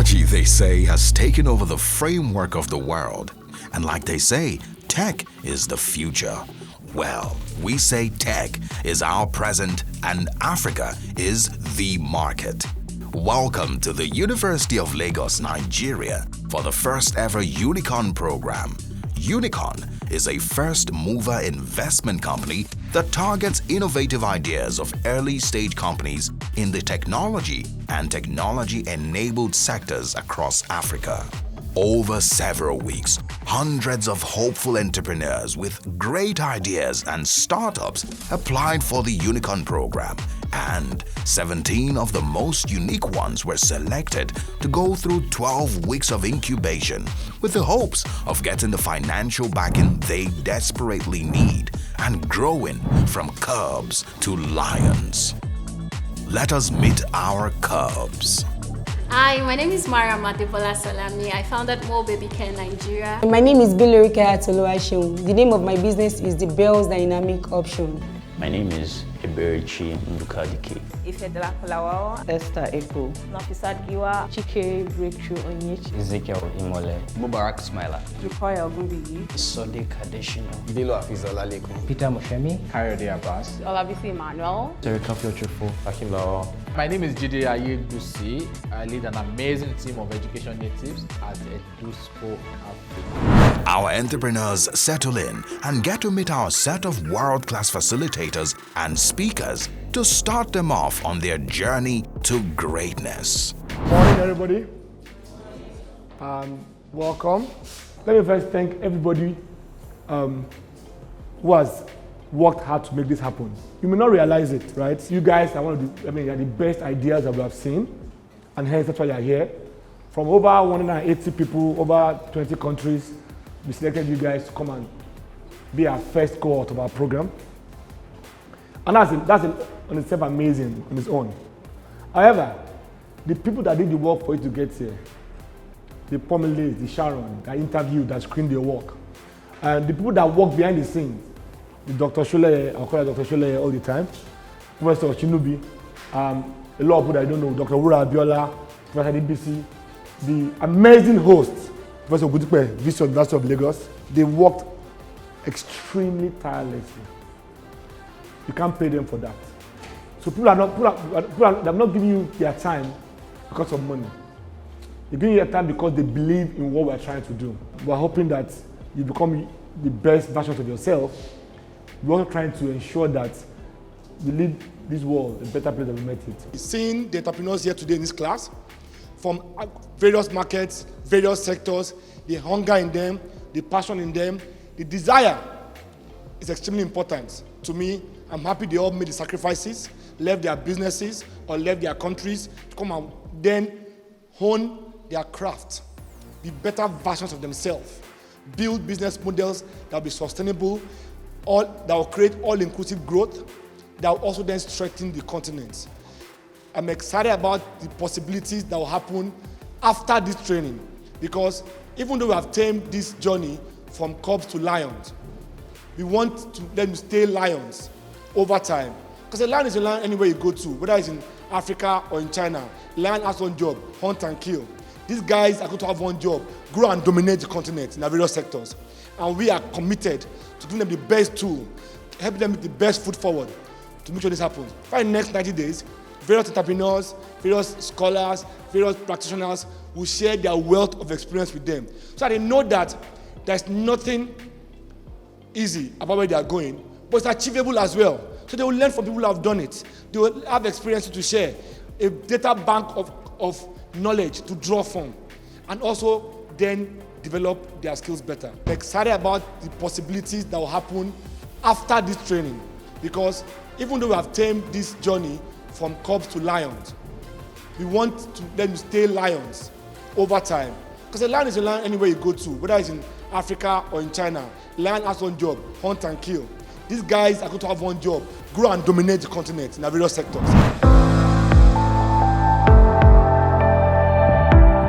Technology, they say, has taken over the framework of the world. And like they say, tech is the future. Well, we say tech is our present and Africa is the market. Welcome to the University of Lagos, Nigeria for the first ever Unicorn program. Unicorn is a first mover investment company that targets innovative ideas of early stage companies in the technology and technology-enabled sectors across Africa. Over several weeks, hundreds of hopeful entrepreneurs with great ideas and startups applied for the Unicorn program, and 17 of the most unique ones were selected to go through 12 weeks of incubation with the hopes of getting the financial backing they desperately need and growing from cubs to lions. Let us meet our cubs. Hi, my name is Mara Matipola Salami. I founded Mo Baby Care Nigeria. My name is Bilorike Atoluwasheun. The name of my business is the Bells Dynamic Option. My name is Eberichi Mbukadike. Ifedela Kolawao. Esther Eko. Nafisat Giwa. Chike Breakthrough Onyechi. Ezekiel Imole. Mubarak Smiler. Rukoya Ogunbiyi. Sode Kadeshino. Dilo Afizola Leko. Peter Moshemi. Kayode Abbas. Olabisi Emmanuel. Terika Fiochufo. Hakim Lawa. My name is Jide Ayegusi. I lead an amazing team of education natives at EduSpo Africa. Our entrepreneurs settle in and get to meet our set of world-class facilitators and speakers to start them off on their journey to greatness. Morning, everybody. Welcome. Let me first thank everybody who has worked hard to make this happen. You may not realize it, right? You guys are you're the best ideas that we have seen, and hence that's why you're here. From over 180 people, over 20 countries, we selected you guys to come and be our first cohort of our program. And that's on itself amazing on its own. However, the people that did the work for you to get here, the Pomelis, the Sharon, that interviewed, that screened your work, and the people that work behind the scenes, the Dr. Shule, I'll call her Dr. Shule all the time, Professor Chinubi, a lot of people that I don't know, Dr. Wura Abiola, Professor DBC, the amazing hosts, Professor Butikpe, Vice University of Lagos. They worked extremely tirelessly. You can't pay them for that. So people are not giving you their time because of money. They're giving you their time because they believe in what we're trying to do. We're hoping that you become the best versions of yourself. We're also trying to ensure that we leave this world a better place than we met it. Seeing the entrepreneurs here today in this class, from various markets, various sectors, the hunger in them, the passion in them, the desire is extremely important to me. I'm happy they all made the sacrifices, left their businesses or left their countries to come and then hone their craft, be better versions of themselves, build business models that will be sustainable, that will create all-inclusive growth, that will also then strengthen the continent. I'm excited about the possibilities that will happen after this training, because even though we have tamed this journey from cubs to lions, we want to let them stay lions over time. Because a lion is a lion anywhere you go to, whether it's in Africa or in China. Lion has one job, hunt and kill. These guys are going to have one job, grow and dominate the continent in their various sectors. And we are committed to giving them the best tool, helping them with the best foot forward to make sure this happens. For the next 90 days, various entrepreneurs, various scholars, various practitioners will share their wealth of experience with them. So they know that there's nothing easy about where they are going, but it's achievable as well. So they will learn from people who have done it. They will have experiences to share, a data bank of knowledge to draw from, and also then develop their skills better. I'm excited about the possibilities that will happen after this training, because even though we have tamed this journey from cubs to lions, we want to let them stay lions over time. Because a lion is a lion anywhere you go to, whether it's in Africa or in China. Lion has one job, hunt and kill. These guys are going to have one job, grow and dominate the continent in their various sectors.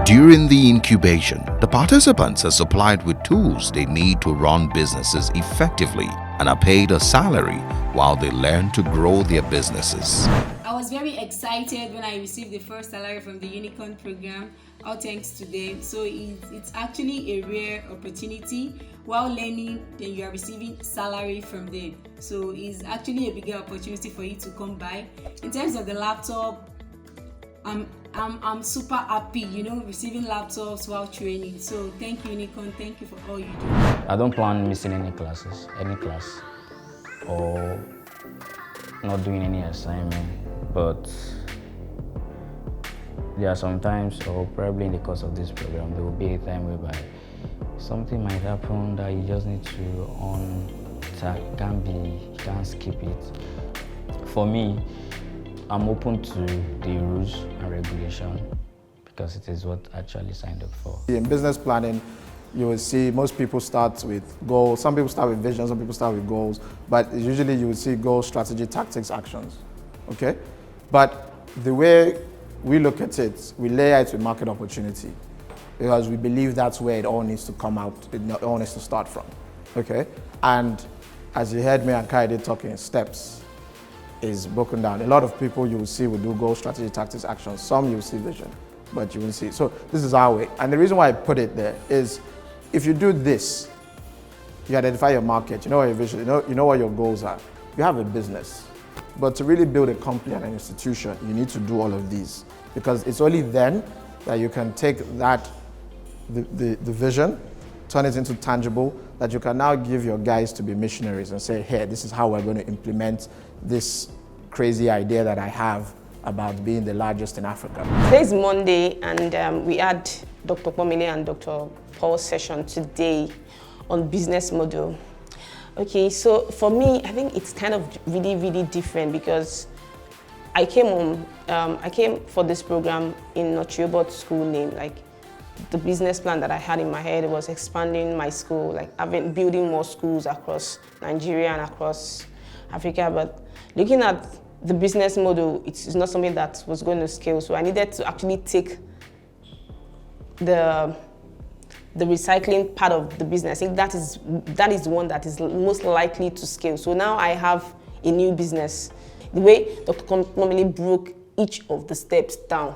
During the incubation, the participants are supplied with tools they need to run businesses effectively and are paid a salary while they learn to grow their businesses. I was very excited when I received the first salary from the Unicorn program. all thanks to them. So it's actually a rare opportunity. While learning, then you are receiving salary from them. So it's actually a bigger opportunity for you to come by. In terms of the laptop, I'm super happy, receiving laptops while training. So thank you, Unicorn. Thank you for all you do. I don't plan missing any class, or not doing any assignment, but there are some times, or probably in the course of this program, there will be a time whereby something might happen that you just need to can't skip it. For me, I'm open to the rules and regulation because it is what I actually signed up for. In business planning, you will see most people start with goals. Some people start with vision, some people start with goals, but usually you will see goals, strategy, tactics, actions, okay? But the way we look at it, we layer it with market opportunity because we believe that's where it all needs to come out, it all needs to start from, okay? And as you heard me and Kaide talking, steps is broken down. A lot of people you will see will do goals, strategy, tactics, actions. Some you will see vision, but you won't see. So this is our way. And the reason why I put it there is if you do this, you identify your market, you know what your vision, you know what your goals are. You have a business. But to really build a company and an institution, you need to do all of these because it's only then that you can take that, the vision, turn it into tangible, that you can now give your guys to be missionaries and say, hey, this is how we're going to implement this crazy idea that I have about being the largest in Africa. Today is Monday, and we had Dr. Pomile and Dr. Paul's session today on business model. Okay, so for me, I think it's kind of really, really different because I came for this program in not Robot school name. Like the business plan that I had in my head was expanding my school, like building more schools across Nigeria and across Africa. But looking at the business model, it's not something that was going to scale. So I needed to actually take the recycling part of the business. I think that is the one that is most likely to scale. So now I have a new business. The way Dr. Komomile broke each of the steps down.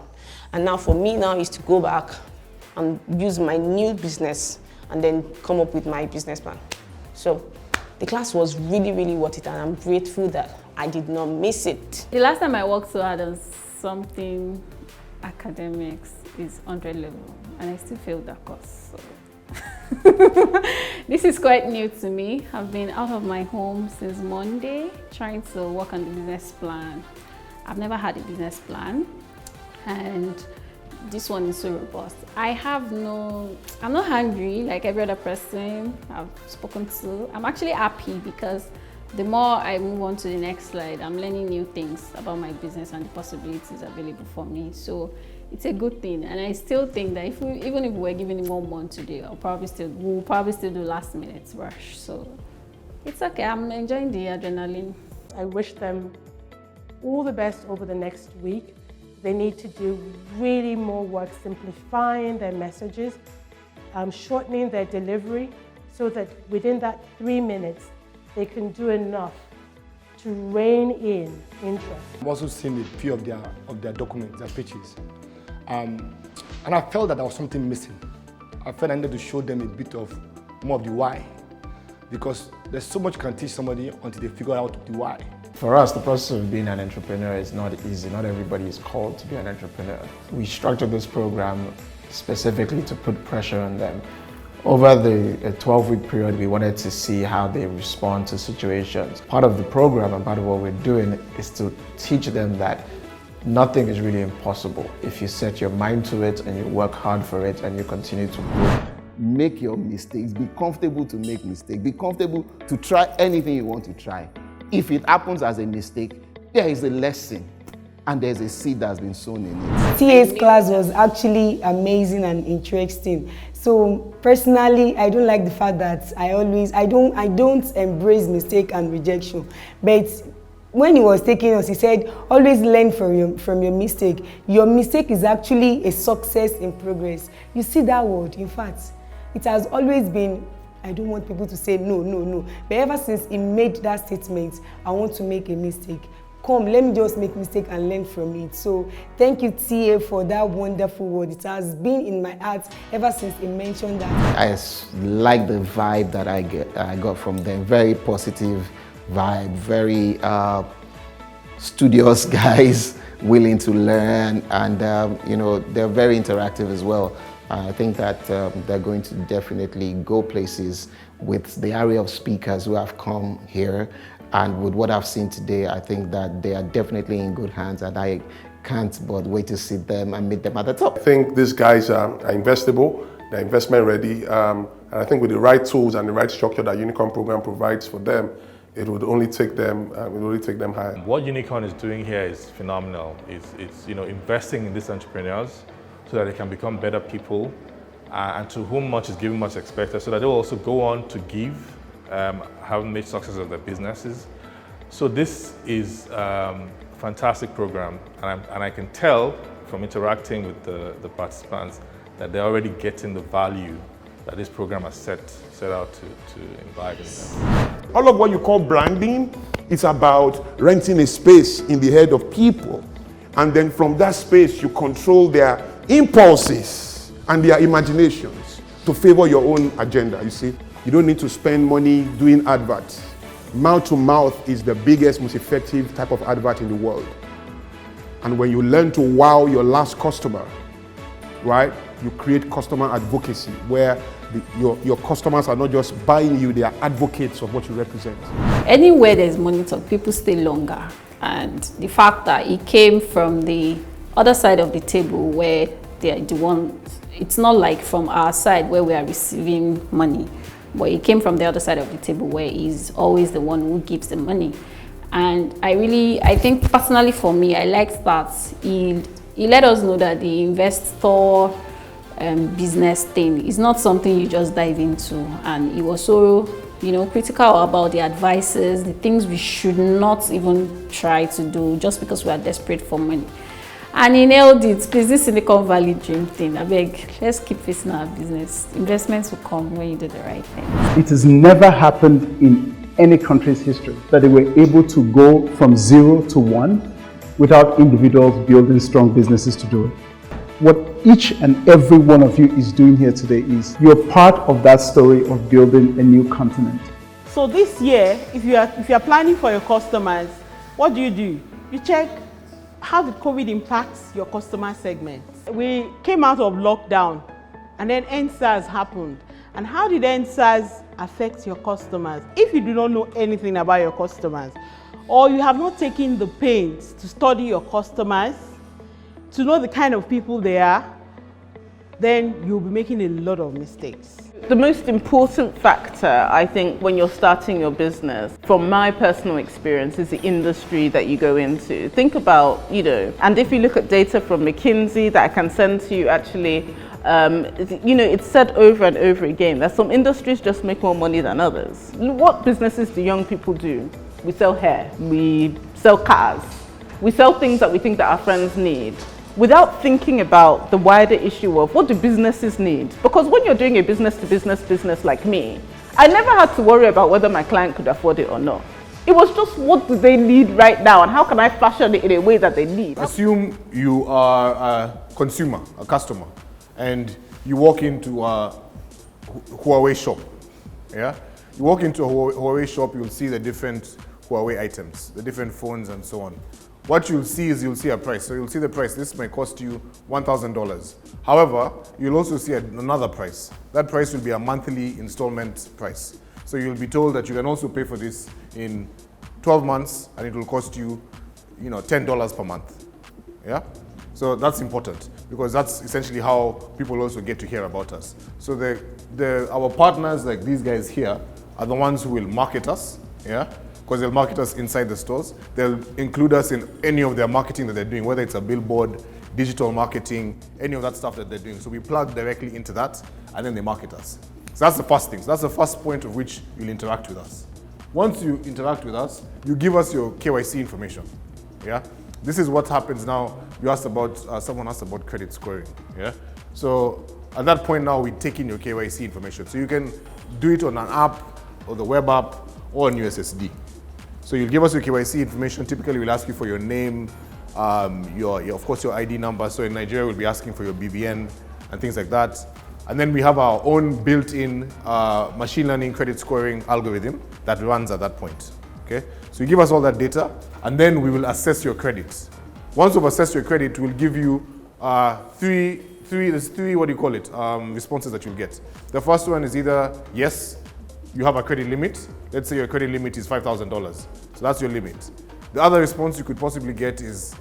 And now for me now is to go back and use my new business and then come up with my business plan. So the class was really, really worth it, and I'm grateful that I did not miss it. The last time I worked so hard on something academics is 100 level, and I still failed that course. So. This is quite new to me. I've been out of my home since Monday, trying to work on the business plan. I've never had a business plan, and this one is so robust. I'm not hungry like every other person I've spoken to. I'm actually happy because the more I move on to the next slide, I'm learning new things about my business and the possibilities available for me. So it's a good thing, and I still think that even if we're giving 1 month today, we'll probably still do last minute rush. So it's okay. I'm enjoying the adrenaline. I wish them all the best over the next week. They need to do really more work simplifying their messages, shortening their delivery, so that within that 3 minutes, they can do enough to rein in interest. I've also seen a few of their documents, their pitches. And I felt that there was something missing. I felt I needed to show them a bit of more of the why. Because there's so much you can teach somebody until they figure out the why. For us, the process of being an entrepreneur is not easy. Not everybody is called to be an entrepreneur. We structured this program specifically to put pressure on them. Over the 12-week period, we wanted to see how they respond to situations. Part of the program and part of what we're doing is to teach them that nothing is really impossible if you set your mind to it and you work hard for it and you continue to grow. Make your mistakes. Be comfortable to make mistakes. Be comfortable to try anything you want to try. If it happens as a mistake, there is a lesson and there's a seed that's been sown in it. TA's class was actually amazing and interesting. So personally, I don't like the fact that I don't embrace mistake and rejection. But when he was taking us, he said, always learn from your mistake. Your mistake is actually a success in progress. You see that word, in fact, it has always been, I don't want people to say no, no, no. But ever since he made that statement, I want to make a mistake. come, let me just make mistake and learn from it. So thank you, TA, for that wonderful word. It has been in my heart ever since he mentioned that. I like the vibe that I got from them. Very positive vibe, very studious guys, willing to learn, and you know, they're very interactive as well. I think that they're going to definitely go places with the array of speakers who have come here, and with what I've seen today, I think that they are definitely in good hands, and I can't but wait to see them and meet them at the top. I think these guys are investable, they're investment ready, and I think with the right tools and the right structure that Unicorn program provides for them, it would only take them higher. What Unicorn is doing here is phenomenal. It's you know, investing in these entrepreneurs so that they can become better people, and to whom much is given, much expected, so that they will also go on to give, having made success of their businesses. So this is a fantastic program, and I can tell from interacting with the participants that they're already getting the value that this program has set out to imbibe in them. All of what you call branding is about renting a space in the head of people, and then from that space you control their impulses and their imaginations to favor your own agenda. You see, you don't need to spend money doing adverts. Mouth to mouth is the biggest, most effective type of advert in the world. And when you learn to wow your last customer, right, you create customer advocacy where your customers are not just buying you, they are advocates of what you represent. Anywhere there's money talk, people stay longer. And the fact that it came from the other side of the table where they are the one, it's not like from our side where we are receiving money, but it came from the other side of the table where he's always the one who gives the money. And I think personally for me, I liked that he let us know that the investor business thing is not something you just dive into, and he was so, you know, critical about the advices, the things we should not even try to do just because we are desperate for money. And he nailed it. Please, this Silicon Valley dream thing, I beg, let's keep facing our business. Investments will come when you do the right thing. It has never happened in any country's history that they were able to go from 0 to 1 without individuals building strong businesses to do it. What each and every one of you is doing here today is you're part of that story of building a new continent. So this year, if you are planning for your customers, what do? You check how did COVID impact your customer segment. We came out of lockdown and then NSAS happened. And how did NSAS affect your customers? If you do not know anything about your customers, or you have not taken the pains to study your customers, to know the kind of people they are, then you'll be making a lot of mistakes. The most important factor, I think, when you're starting your business, from my personal experience, is the industry that you go into. Think about, you know, and if you look at data from McKinsey that I can send to you actually, you know, it's said over and over again that some industries just make more money than others. What businesses do young people do? We sell hair, we sell cars, we sell things that we think that our friends need, without thinking about the wider issue of what do businesses need. Because when you're doing a business-to-business business like me, I never had to worry about whether my client could afford it or not. It was just what do they need right now and how can I fashion it in a way that they need. Assume you are a consumer, a customer, and you walk into a Huawei shop. Yeah? You walk into a Huawei shop, you'll see the different Huawei items, the different phones and so on. What you'll see is you'll see a price. So you'll see the price. This may cost you $1,000. However, you'll also see another price. That price will be a monthly installment price. So you'll be told that you can also pay for this in 12 months and it will cost you, you know, $10 per month. Yeah? So that's important because that's essentially how people also get to hear about us. So our partners, like these guys here, are the ones who will market us. Yeah? Because they'll market us inside the stores. They'll include us in any of their marketing that they're doing, whether it's a billboard, digital marketing, any of that stuff that they're doing. So we plug directly into that and then they market us. So that's the first thing. So that's the first point of which you'll interact with us. Once you interact with us, you give us your KYC information. Yeah? This is what happens now. You asked about, someone asked about credit scoring. Yeah? So at that point now, we take in your KYC information. So you can do it on an app or the web app or on USSD. So you'll give us your KYC information. Typically, we'll ask you for your name, of course, your ID number. So in Nigeria, we'll be asking for your BVN and things like that. And then we have our own built-in machine learning credit scoring algorithm that runs at that point. Okay? So you give us all that data, and then we will assess your credit. Once we've assessed your credit, we'll give you there's three, what do you call it, responses that you'll get. The first one is either, yes, you have a credit limit. Let's say your credit limit is $5,000. So that's your limit. The other response you could possibly get is,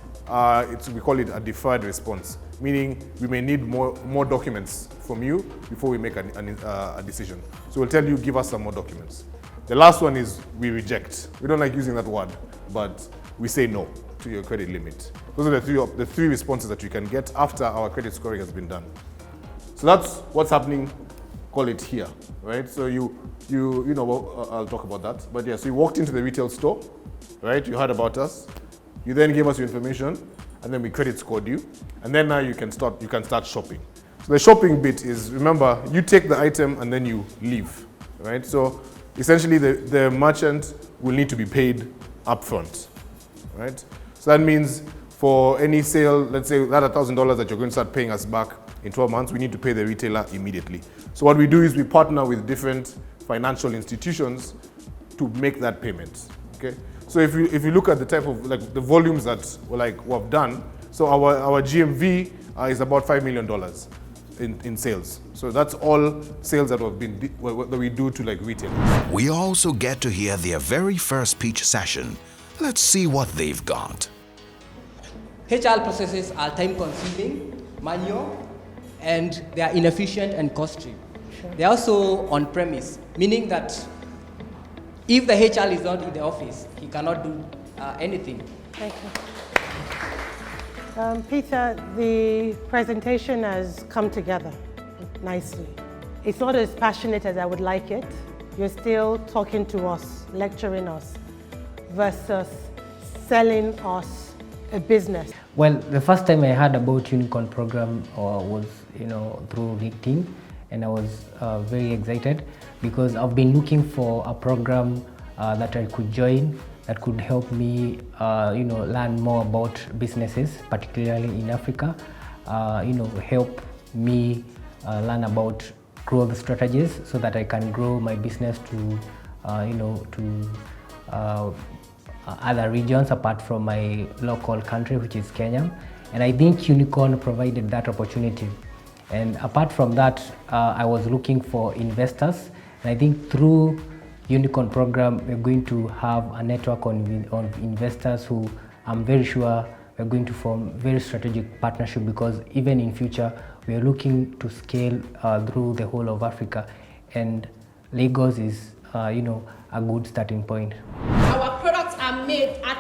we call it a deferred response, meaning we may need more documents from you before we make a decision. So we'll tell you, give us some more documents. The last one is we reject. We don't like using that word, but we say no to your credit limit. Those are the three responses that you can get after our credit scoring has been done. So that's what's happening, call it here, right? So you know, well, I'll talk about that. But yeah, so you walked into the retail store, right? You heard about us. You then gave us your information, and then we credit scored you. And then now you can start shopping. So the shopping bit is, remember, you take the item and then you leave, right? So essentially the merchant will need to be paid upfront, right? So that means for any sale, let's say that $1,000 that you're going to start paying us back in 12 months, we need to pay the retailer immediately. So what we do is we partner with different financial institutions to make that payment, okay? So if you look at the type of, like, the volumes that we've done, so our GMV is about $5 million in sales. So that's all sales that we do to like retailers. We also get to hear their very first pitch session. Let's see what they've got. HR processes are time-consuming, manual, and they are inefficient and costly. Sure. They are also on-premise, meaning that if the HR is not in the office, he cannot do anything. Thank you. Peter, the presentation has come together nicely. It's not as passionate as I would like it. You're still talking to us, lecturing us, versus selling us a business. Well, the first time I heard about Unicorn program was, through LinkedIn, and I was very excited because I've been looking for a program that I could join that could help me, learn more about businesses, particularly in Africa. Help me learn about growth strategies so that I can grow my business to, other regions apart from my local country, which is Kenya. And I think Unicorn provided that opportunity. And apart from that, I was looking for investors. And I think through Unicorn program, we're going to have a network of investors who I'm very sure we're going to form very strategic partnership, because even in future, we are looking to scale through the whole of Africa. And Lagos is, a good starting point. Our products are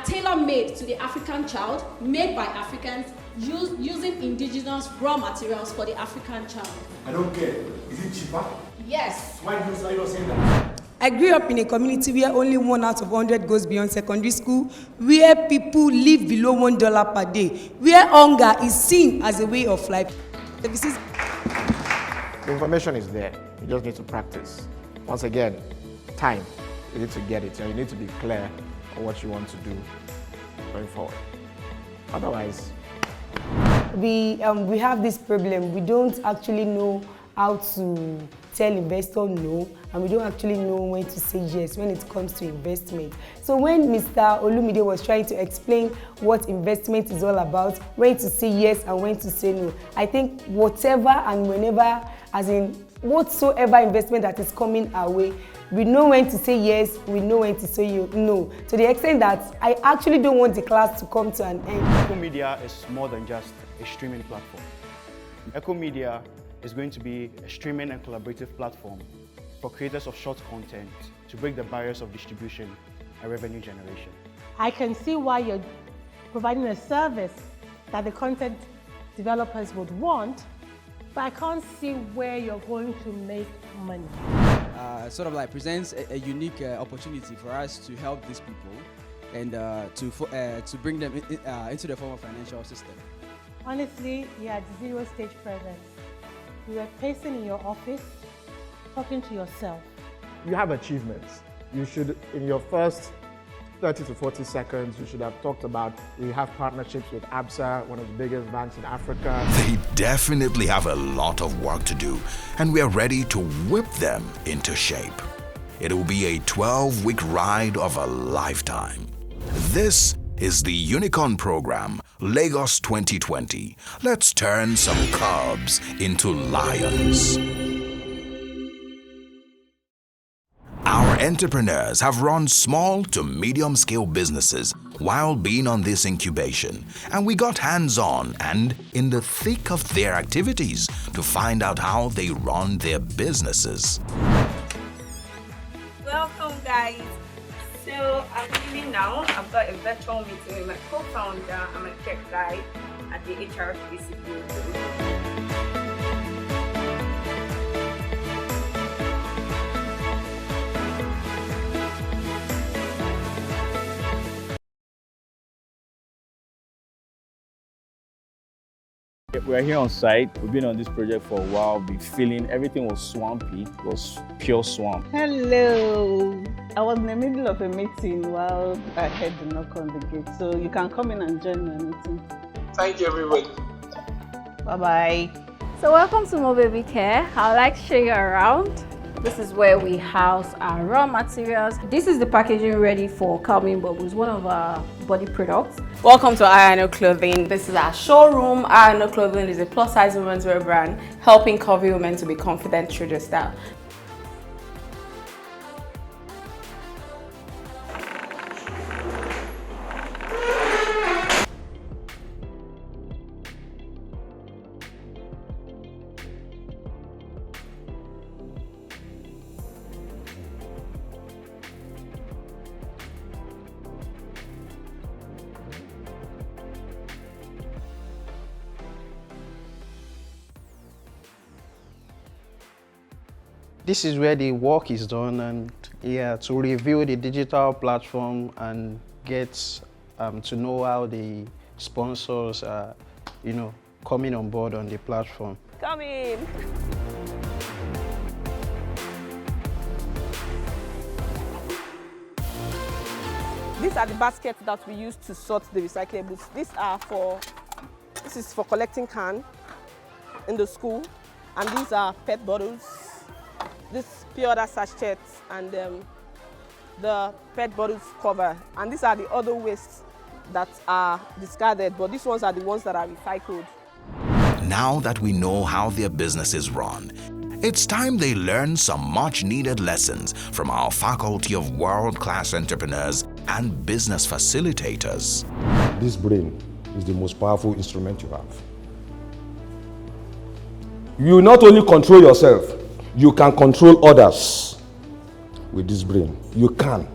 tailor-made to the African child, made by Africans, using indigenous raw materials for the African child. I don't care. Is it cheaper? Yes. Why are you saying that? I grew up in a community where only 1 out of 100 goes beyond secondary school, where people live below $1 per day, where hunger is seen as a way of life. The information is there. You just need to practice. Once again, time. You need to get it, and you need to be clear on what you want to do going forward. Otherwise, we have this problem. We don't actually know how to tell investor no, and we don't actually know when to say yes when it comes to investment. So when Mr. Olumide was trying to explain what investment is all about, when to say yes and when to say no, I think whatever and whenever, as in whatsoever investment that is coming our way, we know when to say yes, we know when to say no. To the extent that I actually don't want the class to come to an end. Echo Media is more than just a streaming platform. Echo Media is going to be a streaming and collaborative platform for creators of short content to break the barriers of distribution and revenue generation. I can see why you're providing a service that the content developers would want, but I can't see where you're going to make money. Sort of like presents a unique opportunity for us to help these people and to bring them into the formal financial system. Honestly, you had zero stage presence. You were pacing in your office, talking to yourself. You have achievements. You should, in your first 30 to 40 seconds, you should have talked about we have partnerships with ABSA, one of the biggest banks in Africa. They definitely have a lot of work to do, and we are ready to whip them into shape. It will be a 12-week ride of a lifetime. This is the Unicorn Program, Lagos 2020. Let's turn some cubs into lions. Our entrepreneurs have run small to medium-scale businesses while being on this incubation, and we got hands-on and in the thick of their activities to find out how they run their businesses. Welcome, guys. So I'm leaving now. I've got a virtual meeting with my co-founder and my tech guy at the HRPC group. We're here on site. We've been on this project for a while. Been feeling everything was swampy. It was pure swamp. Hello. I was in the middle of a meeting while I heard the knock on the gate. So you can come in and join my meeting. Thank you, everybody. Bye-bye. So welcome to Mo Baby Care. I'd like to show you around. This is where we house our raw materials. This is the packaging ready for Calming Bubbles, one of our body products. Welcome to I Clothing. This is our showroom. I Clothing is a plus-size women's wear brand helping curvy women to be confident through their style. This is where the work is done, and to review the digital platform and get to know how the sponsors are, coming on board on the platform. Come in. These are the baskets that we use to sort the recyclables. This is for collecting can in the school, and these are PET bottles. This pure water sachets and the PET bottles cover. And these are the other wastes that are discarded, but these ones are the ones that are recycled. Now that we know how their business is run, it's time they learn some much-needed lessons from our faculty of world-class entrepreneurs and business facilitators. This brain is the most powerful instrument you have. You not only control yourself, you can control others with this brain. You can.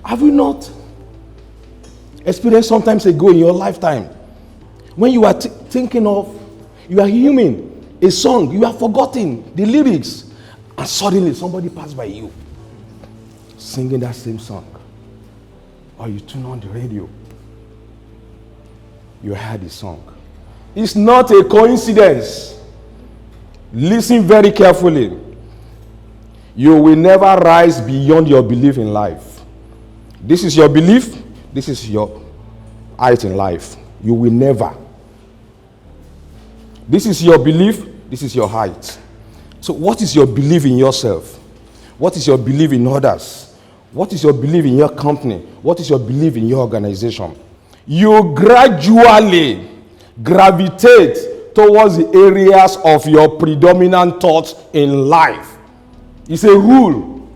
Have you not experienced sometimes ago in your lifetime when you are thinking of, you are humming a song, you have forgotten the lyrics, and suddenly somebody passed by you singing that same song, or you tune on the radio, you heard the song. It's not a coincidence. Listen very carefully. You will never rise beyond your belief in life. This is your belief. This is your height in life. You will never. This is your belief. This is your height. So what is your belief in yourself? What is your belief in others? What is your belief in your company? What is your belief in your organization? You gradually gravitate towards the areas of your predominant thoughts in life. It's a rule.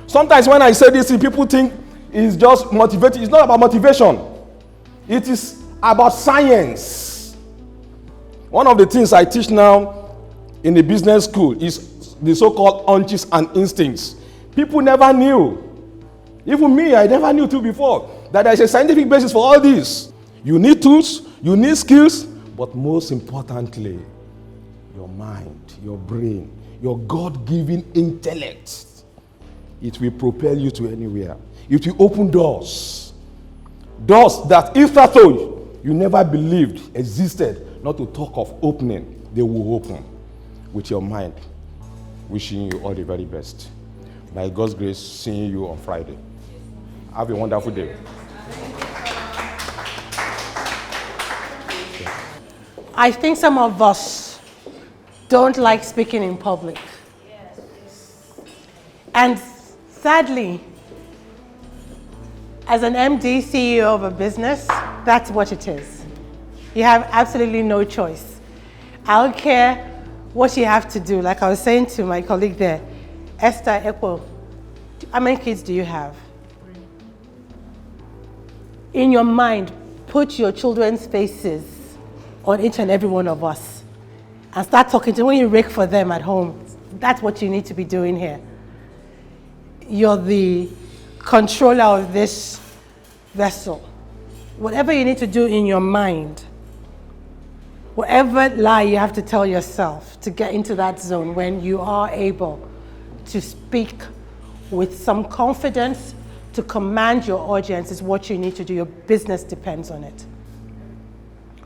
Sometimes when I say this, people think it's just motivating. It's not about motivation. It is about science. One of the things I teach now in the business school is the so-called hunches and instincts. People never knew. Even me, I never knew too before that there's a scientific basis for all this. You need tools, you need skills, but most importantly, your mind, your brain, your God-given intellect. It will propel you to anywhere. It will open doors. Doors that hitherto you never believed existed, not to talk of opening, they will open with your mind. Wishing you all the very best. By God's grace, seeing you on Friday. Have a wonderful day. I think some of us don't like speaking in public. And sadly, as an MD, CEO of a business, that's what it is. You have absolutely no choice. I don't care what you have to do. Like I was saying to my colleague there, Esther Ekwo, how many kids do you have? In your mind, put your children's faces on each and every one of us and start talking to them. When you rake for them at home, that's what you need to be doing here. You're the controller of this vessel. Whatever you need to do in your mind, whatever lie you have to tell yourself to get into that zone when you are able to speak with some confidence, to command your audience is what you need to do. Your business depends on it.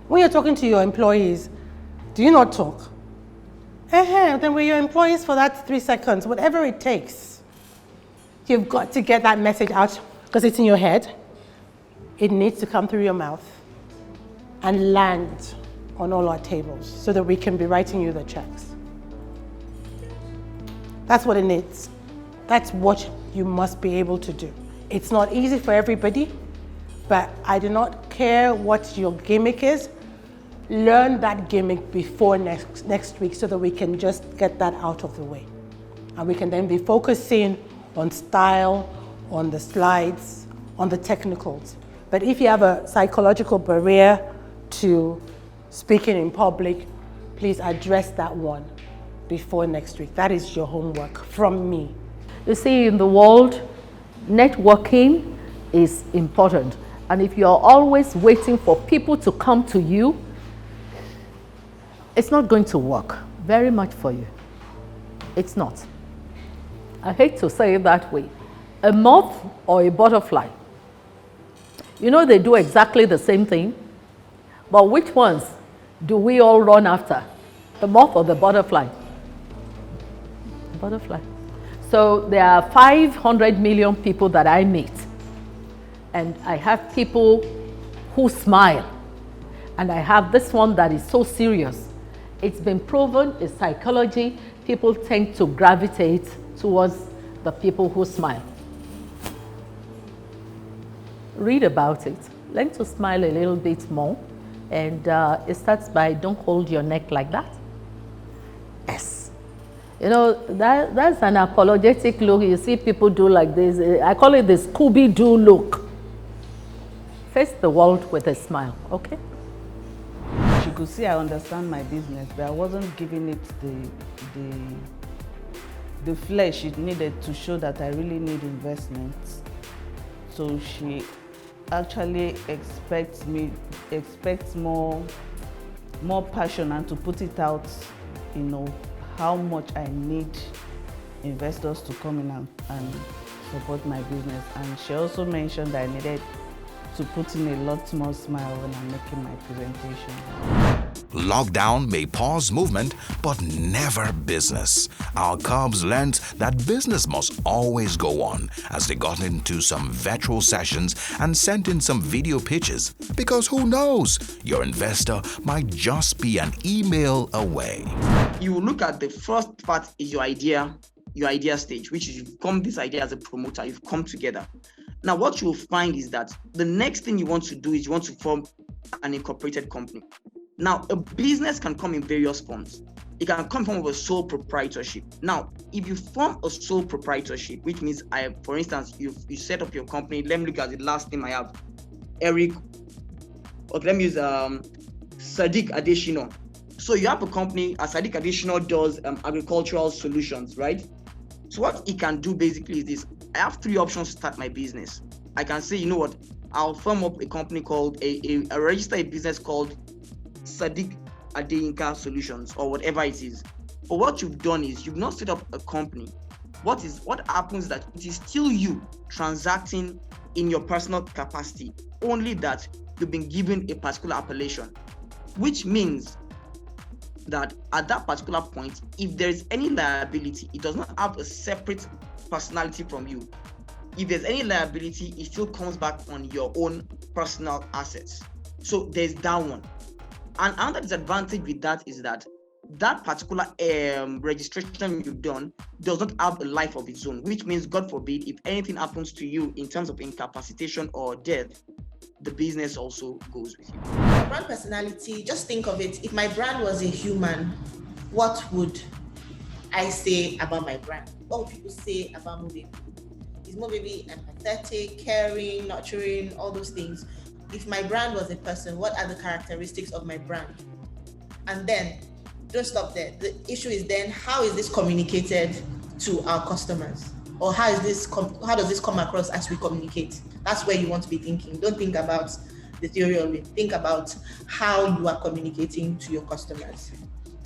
When you're talking to your employees, do you not talk? Then we're your employees for that 3 seconds, whatever it takes. You've got to get that message out because it's in your head. It needs to come through your mouth and land on all our tables so that we can be writing you the checks. That's what it needs. That's what you must be able to do. It's not easy for everybody, but I do not care what your gimmick is. Learn that gimmick before next week so that we can just get that out of the way. And we can then be focusing on style, on the slides, on the technicals. But if you have a psychological barrier to speaking in public, please address that one before next week. That is your homework from me. You see, in the world, networking is important. And if you're always waiting for people to come to you, it's not going to work very much for you. It's not. I hate to say it that way. A moth or a butterfly, you know they do exactly the same thing, but which ones do we all run after? The moth or the butterfly? The butterfly. So there are 500 million people that I meet, and I have people who smile, and I have this one that is so serious. It's been proven in psychology, people tend to gravitate towards the people who smile. Read about it. Learn to smile a little bit more. And it starts by don't hold your neck like that. Yes. You know, that's an apologetic look. You see people do like this. I call it the Scooby-Doo look. Face the world with a smile, okay? You could see I understand my business, but I wasn't giving it the flesh it needed to show that I really need investments. So she actually expects more passion and to put it out, you know, how much I need investors to come in and support my business. And she also mentioned that I needed to put in a lot more smile when I'm making my presentation. Lockdown may pause movement, but never business. Our Cubs learned that business must always go on as they got into some virtual sessions and sent in some video pitches. Because who knows, your investor might just be an email away. You look at the first part is your idea stage, which is you've come this idea as a promoter, you've come together. Now, what you'll find is that the next thing you want to do is you want to form an incorporated company. Now, a business can come in various forms. It can come from a sole proprietorship. Now, if you form a sole proprietorship, which means for instance, you set up your company. Let me look at the last name I have, Eric. Okay, let me use Sadiq Adeshino. So you have a company, Sadiq Adeshino does agricultural solutions, right? So what it can do basically is this. I have three options to start my business. I can say, you know what, I'll form up a company called, register a business called Sadiq Adeyinka Solutions or whatever it is. But what you've done is you've not set up a company. What happens is that it is still you transacting in your personal capacity, only that you've been given a particular appellation, which means that at that particular point, if there is any liability, it does not have a separate personality from you. If there's any liability, it still comes back on your own personal assets. So there's that one. And another disadvantage with that is that particular registration you've done does not have a life of its own, which means, God forbid, if anything happens to you in terms of incapacitation or death, the business also goes with you. My brand personality, just think of it. If my brand was a human, what would I say about my brand? What would people say about Mobaby? Is Mobaby empathetic, caring, nurturing, all those things? If my brand was a person, what are the characteristics of my brand? And then, don't stop there. The issue is then, how is this communicated to our customers? Or how does this come across as we communicate? That's where you want to be thinking. Don't think about the theory of it. Think about how you are communicating to your customers.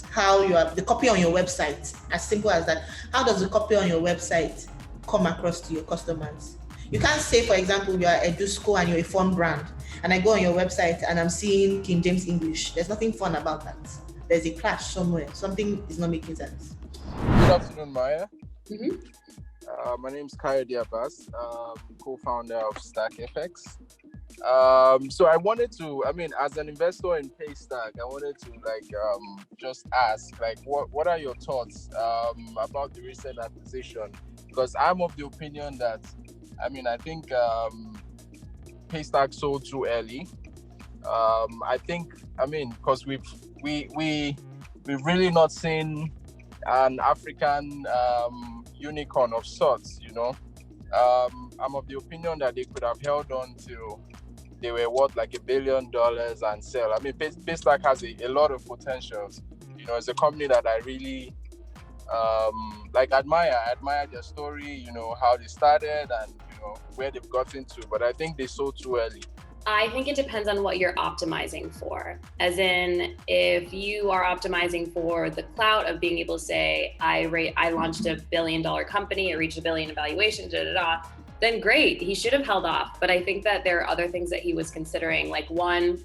How you are, the copy on your website, as simple as that. How does the copy on your website come across to your customers? You can't say, for example, you are a Edusco and you're a fun brand, and I go on your website and I'm seeing King James English. There's nothing fun about that. There's a clash somewhere. Something is not making sense. Good afternoon, Maya. Mm-hmm. My name is Kayode Abbas, co-founder of StackFX. So I wanted to, as an investor in Paystack, I wanted to just ask, what are your thoughts about the recent acquisition? Because I'm of the opinion that, I think Paystack sold too early. I think, because we've really not seen an African unicorn of sorts, I'm of the opinion that they could have held on to, they were worth like $1 billion and sell. Paystack has a lot of potentials. It's a company that I really admire. I admire their story, how they started and where they've gotten to, but I think they sold too early. I think it depends on what you're optimizing for. As in, if you are optimizing for the clout of being able to say, I launched $1 billion company, I reached $1 billion in valuation, then great, he should have held off. But I think that there are other things that he was considering, like one,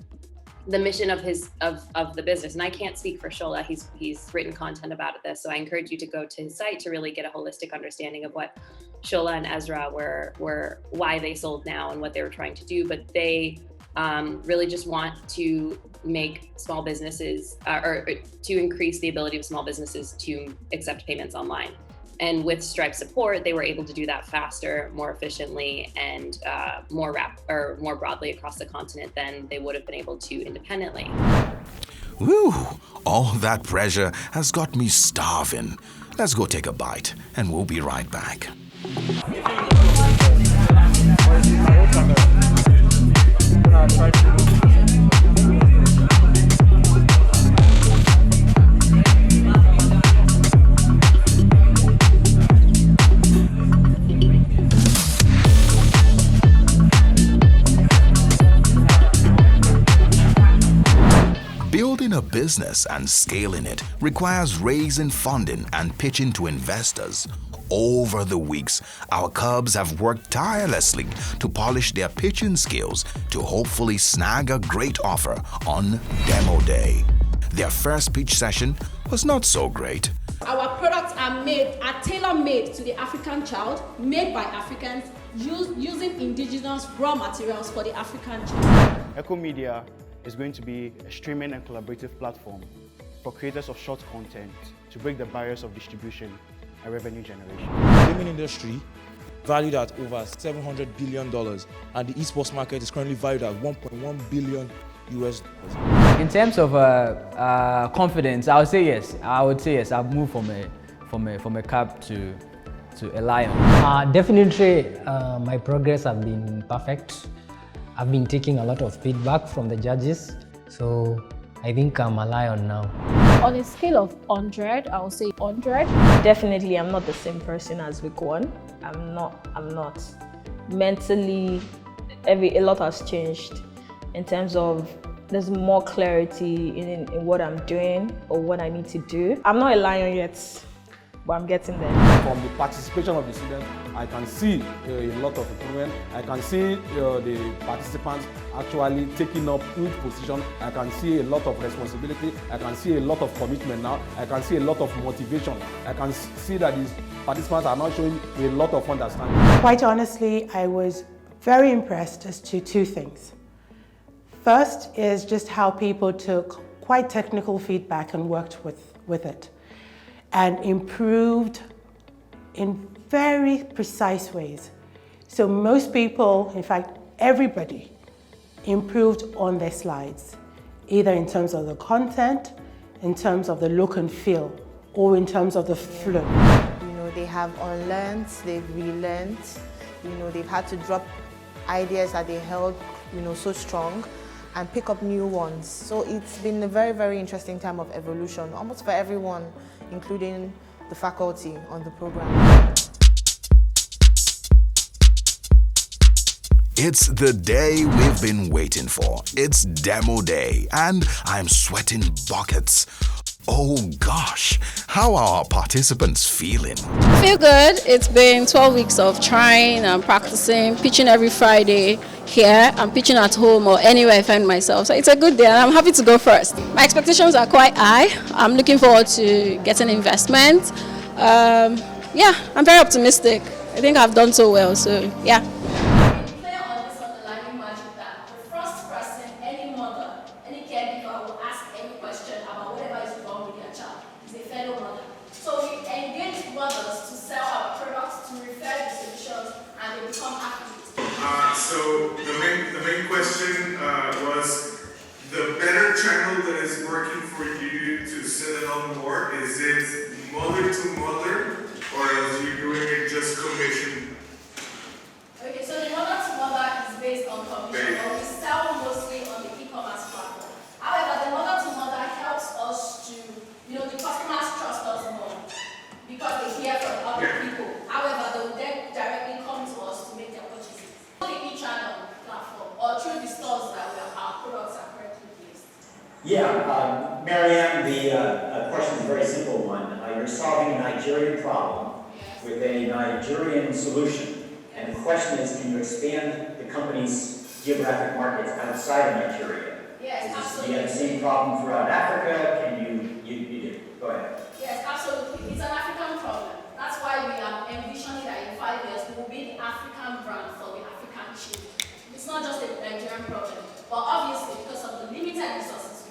the mission of the business. And I can't speak for Shola, he's written content about this. So I encourage you to go to his site to really get a holistic understanding of what Shola and Ezra were why they sold now and what they were trying to do. But they really just want to make small businesses or to increase the ability of small businesses to accept payments online. And with Stripe support, they were able to do that faster, more efficiently, and more broadly across the continent than they would have been able to independently. Whew, all that pressure has got me starving. Let's go take a bite, and we'll be right back. Building a business and scaling it requires raising funding and pitching to investors. Over the weeks, our Cubs have worked tirelessly to polish their pitching skills to hopefully snag a great offer on demo day. Their first pitch session was not so great. Our products are tailor-made to the African child, made by Africans, using indigenous raw materials for the African child. Echo Media is going to be a streaming and collaborative platform for creators of short content to break the barriers of distribution and revenue generation. The gaming industry valued at over $700 billion, and the esports market is currently valued at $1.1 billion US. In terms of confidence, I would say yes. I've moved from a cub to a lion. Definitely, my progress has been perfect. I've been taking a lot of feedback from the judges, so I think I'm a lion now. On a scale of 100, I would say 100. Definitely, I'm not the same person as week one. I'm not. Mentally, a lot has changed in terms of there's more clarity in what I'm doing or what I need to do. I'm not a lion yet. but I'm getting there. From the participation of the students, I can see a lot of improvement. I can see the participants actually taking up huge position. I can see a lot of responsibility. I can see a lot of commitment now. I can see a lot of motivation. I can see that these participants are now showing a lot of understanding. Quite honestly, I was very impressed as to two things. First is just how people took quite technical feedback and worked with it and improved in very precise ways. So most people, in fact, everybody improved on their slides, either in terms of the content, in terms of the look and feel, or in terms of the flow. You know, they have unlearned, they've relearned, you know, they've had to drop ideas that they held, you know, so strong and pick up new ones. So it's been a very, very interesting time of evolution, almost for everyone, including the faculty on the program. It's the day we've been waiting for. It's demo day, and I'm sweating buckets. Oh gosh, how are our participants feeling? I feel good. It's been 12 weeks of trying and practicing, pitching every Friday here. I'm pitching at home or anywhere I find myself. So it's a good day and I'm happy to go first. My expectations are quite high. I'm looking forward to getting investment. Yeah, I'm very optimistic. I think I've done so well, so yeah. So the main question was, the better channel that is working for you to sell on more, is it mother to mother, or are you doing it just commission? Okay, so the mother to mother is based on commission, but we sell mostly on the e-commerce platform. However, the mother to mother helps us to, you know, the customers trust us more because they hear from other people. However, they will then directly come to us to make their purchases. The e-channel platform or through the stores that our products are currently placed. Yeah, Marianne, the question is a very simple one. You're solving a Nigerian problem with a Nigerian solution. And the question is, can you expand the company's geographic markets outside of Nigeria? Yes, absolutely. Do you have the same problem throughout Africa? Can you do? Go ahead. Yes, absolutely. It's an African problem. That's why we are envisioning that in 5 years we will be the African brand for the African children. It's not just a Nigerian problem, but obviously because of the limited resources,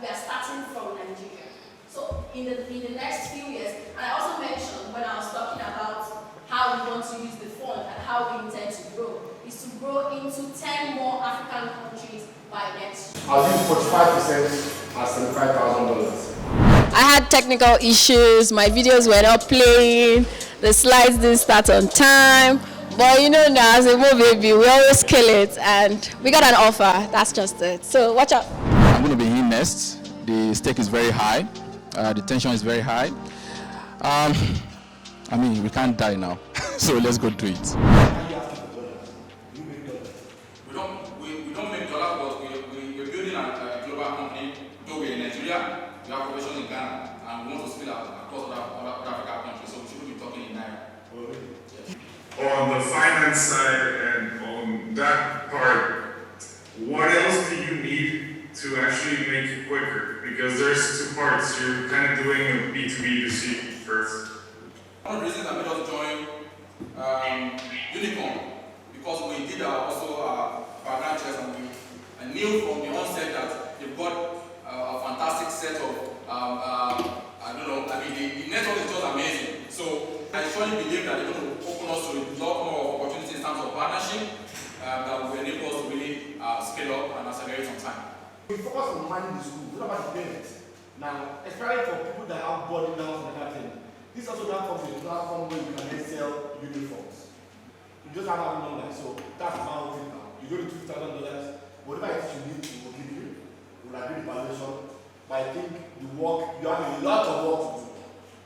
we are starting from Nigeria. So in the next few years, and I also mentioned when I was talking about how we want to use the fund and how we intend to grow, is to grow into 10 more African countries by next year. I'll give 45% at $75,000. I had technical issues, my videos were not playing, the slides didn't start on time, but you know now as a Mo baby, we always kill it and we got an offer, that's just it. So watch out. I'm going to be in next. The stake is very high, the tension is very high. I mean, we can't die now, so let's go do it. We don't make dollars, but we're building a global company. Though we're in Nigeria, we have operations in Ghana, and we want to scale out across other African countries, so we shouldn't be talking in Naira. Yes. On the finance side and on that part, what else do you need to actually make it quicker? Because there's two parts. You're kind of doing a B2B2C first. One of the reasons that made us join Unicorn, because we did also our background checks and I knew from the onset that they've got a fantastic set of, the network is just amazing. So I surely believe that they're going to open us to a lot more opportunities in terms of partnership that will enable us to really scale up and accelerate on time. We focus on managing the school, what about the parents? Now, especially for people that have boarding house and that thing, this also now comes to a platform where you can then sell uniforms. You just have a number, so that's my whole thing now. You go to $2,000, whatever it is you need, we will give you. We will agree the valuation. But I think the work, you have a lot of work to do.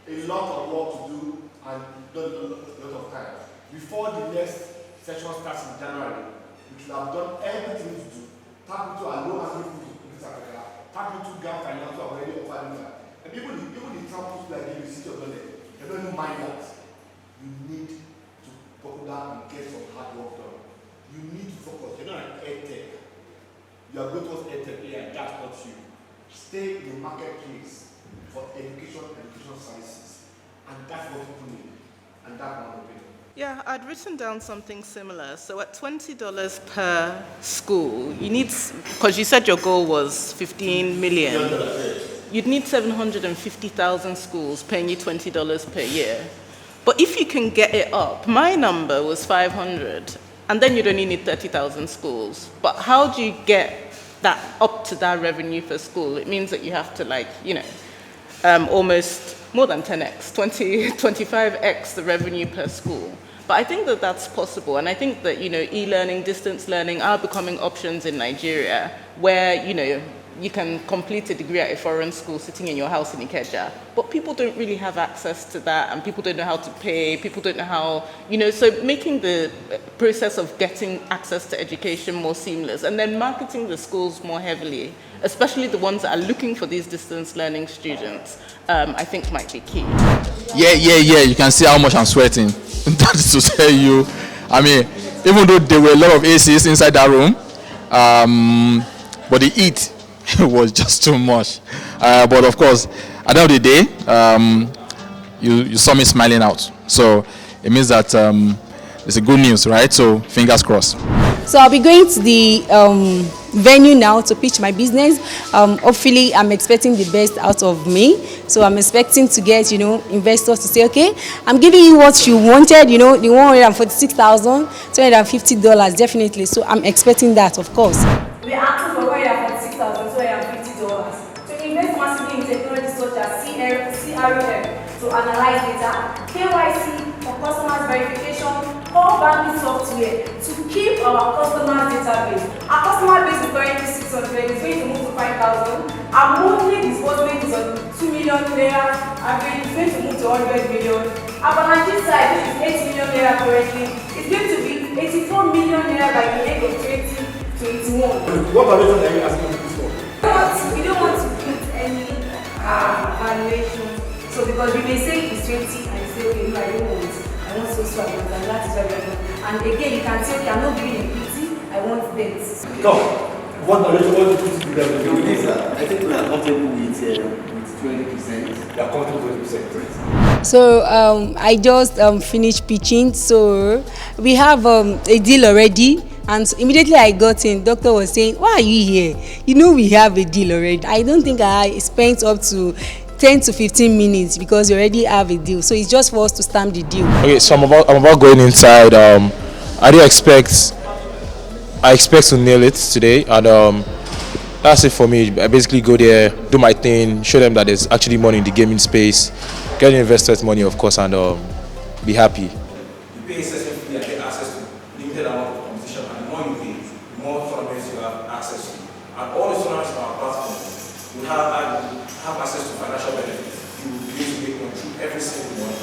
A lot of work to do and not a lot of time. Before the next session starts in January, we should have done everything to do. Tap into our low hanging fruit in this Africa. Tap into gap finance already offered that. And even the samples like in the city of London, they don't don't mind that, you need to buckle down and get some hard work done. You need to focus. You're not an edtech. You are going towards edtech, yeah, that's not you. Stay in the marketplace for education services. And that's what people need. And that's my opinion. Yeah, I'd written down something similar. So at $20 per school, you need, because you said your goal was 15 million, you'd need 750,000 schools paying you $20 per year. But if you can get it up, my number was 500, and then you'd only need 30,000 schools. But how do you get that up to that revenue per school? It means that you have to, like, you know, almost more than 10x, 25x the revenue per school. But I think that that's possible, and I think that, you know, e-learning, distance learning are becoming options in Nigeria where, you know, you can complete a degree at a foreign school sitting in your house in Ikeja, but people don't really have access to that, and people don't know how to pay, people don't know how, you know, so making the process of getting access to education more seamless, and then marketing the schools more heavily, especially the ones that are looking for these distance learning students, I think might be key. Yeah, you can see how much I'm sweating. That is to tell you, I mean, even though there were a lot of ACs inside that room, but the heat was just too much. But of course, at the end of the day, you saw me smiling out. So it means that it's a good news, right? So fingers crossed. So I'll be going to the venue now to pitch my business. Hopefully, I'm expecting the best out of me. So I'm expecting to get, you know, investors to say, okay, I'm giving you what you wanted, you know, the $146,000, $250, definitely. So I'm expecting that, of course. We are asking for $146,000, $250 to invest massively in technology such as CRM to analyze data, KYC for customers verification, core banking software to keep our customers database. Our customer base is currently 600, it's going to move to 5,000. Our monthly disbursement is on 2 million naira, average is going to move to 100 million. Our balance sheet size, which is 8 million naira currently, is going to be 84 million naira by the end of 2021. What valuation are you asking this for? We don't want to put any valuation. So because we may say it's 20 and you say, okay, no, I don't want it. I want so amount, and that is very good. And again, you can say, okay, I'm not giving equity, I want debt. No. What valuation want you put together? With this, I think we are comfortable with 20%. We are comfortable with 20%. So I just finished pitching. So we have a deal already. And so immediately I got in, doctor was saying, why are you here? You know we have a deal already. I don't think I spent up to 10 to 15 minutes because we already have a deal. So it's just for us to stamp the deal. Okay, so I'm about going inside. I expect to nail it today, and that's it for me. I basically go there, do my thing, show them that there's actually money in the gaming space, get investors money, of course, and be happy. You pay assessment fee and get access to limited amount of competition, and the more you pay, the more tournaments you have access to. And all the tournaments on our platform will have access to financial benefits. You will be able to make one through every single one.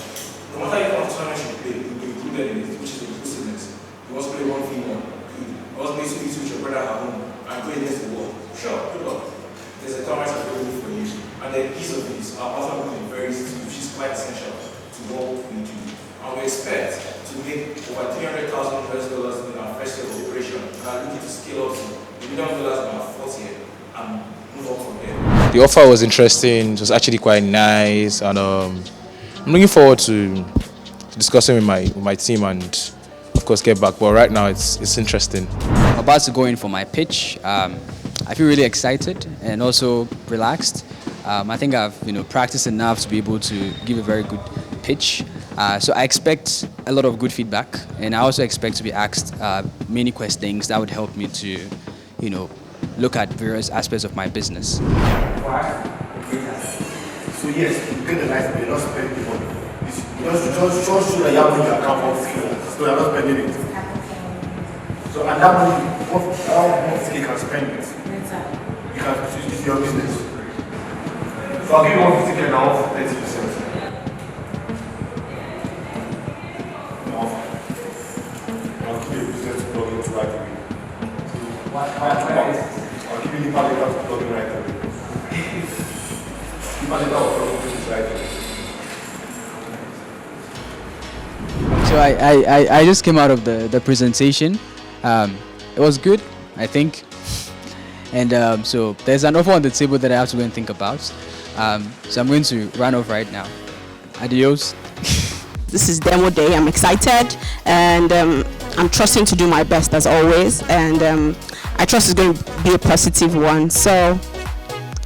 No matter what tournament you play, you'll be included in it, which is inclusiveness. You must play one thing one. You must play something with your brother at home and go against the wall. Sure, good luck. There's a tournament available for you. And the ease of this, our platform is very easy, which is quite essential to what we do. And we expect to make over $300,000 in our first year of operation, and are looking to scale up to $1 million in our fourth year and move up from there. The offer was interesting. It was actually quite nice, and I'm looking forward to discussing with my team and, of course, get back. But right now, it's interesting. I'm about to go in for my pitch. I feel really excited and also relaxed. I think I've practiced enough to be able to give a very good pitch. So I expect a lot of good feedback, and I also expect to be asked many questions that would help me to, look at various aspects of my business. So yes, you get the license, you're not spending the money. Just show that you have money in your account for free, so you're not spending it. So and that money, how much you can spend it, you can use your business. So I'll give you 150 now for 30%. I'll give you a business to plug into right away. I'll give you the data to plug in right away. The data will plug into right away. So I just came out of the presentation. It was good, I think. And so there's an offer on the table that I have to go and think about. So I'm going to run off right now. Adios. This is demo day. I'm excited and I'm trusting to do my best as always. And I trust it's going to be a positive one. So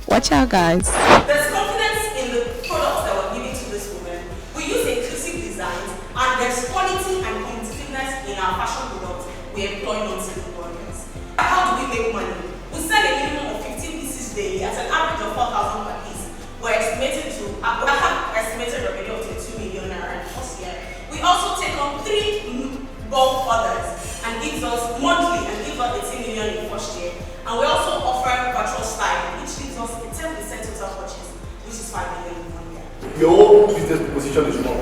watch out, guys. There's confidence in the products that we're giving to this woman. We use inclusive designs and there's quality and competitiveness in our fashion products. We employ non-skilled workers. How do we make money? We sell a minimum of 15 pieces daily at an average of 4,000 per piece. We have estimated revenue of 22 million naira in the first year. We also take on 3 bulk orders and gives us monthly and gives us 18 million in the first year. And we also offer virtual styling, which gives us a 10% total purchase, which is 5 million in 1 year. Your whole business proposition is wrong.